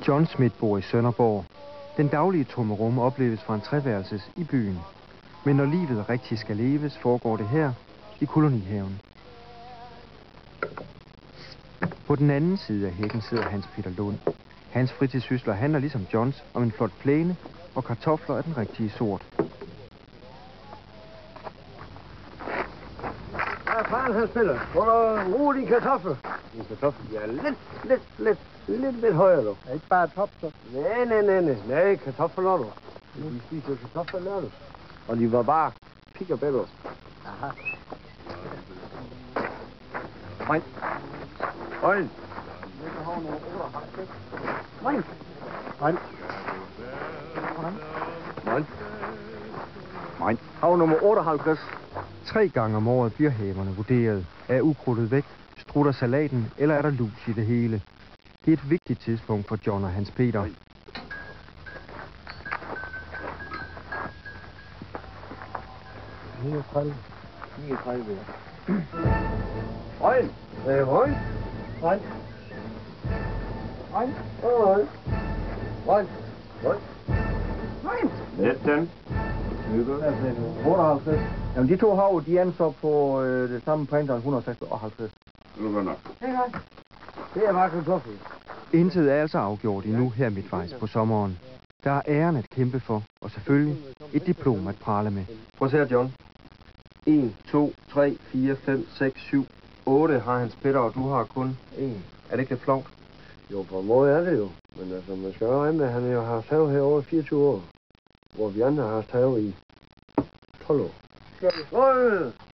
John Schmidt bor i Sønderborg. Den daglige trummerum opleves fra en treværelses i byen. Men når livet rigtig skal leves, foregår det her i kolonihaven. På den anden side af hækken sidder Hans Peter Lund. Hans fritidssysler handler ligesom Johns om en flot plæne og kartofler af den rigtige sort. Hvad fanden han spiller? Hvor der ro din kartoffel? Din kartoffel? Ja, lidt højere dog. Er ikke bare top, så? Nej, kartofler du. Vi spiser kartofler lørdag. Og de var bare pick og bedre. Aha. Høj. Høj. Høj. Høj. Høj. Hav nummer 58. 3 gange om året bliver haverne vurderet. Er ukrudtet væk? Strutter salaten? Eller er der lus i det hele? Det er et vigtigt tidspunkt for John og Hans Peter. 39. Høj. Høj. Høj. Høj. Høj. Høj. Høj. 19. 58. Jamen, de to hav, de anså på det samme printer 156. Nu går nok. Det er bare kartoffel. Intet er altså afgjort endnu her midtvejs på sommeren. Der er æren at kæmpe for, og selvfølgelig et diplom at prale med. Prøv at se her, John. 1, 2, 3, 4, 5, 6, 7, 8 har Hans Peter, og du har kun 1. Er det ikke lidt flovt? Jo, på en måde er det jo. Men altså, man skal jo regne med, at han jo har haft have her over 24 år. Hvor vi andre har haft have i 12 år.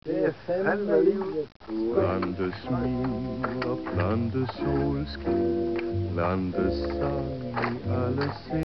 Det er fandme livet. Blande smil og blande solskin, blande sang i alle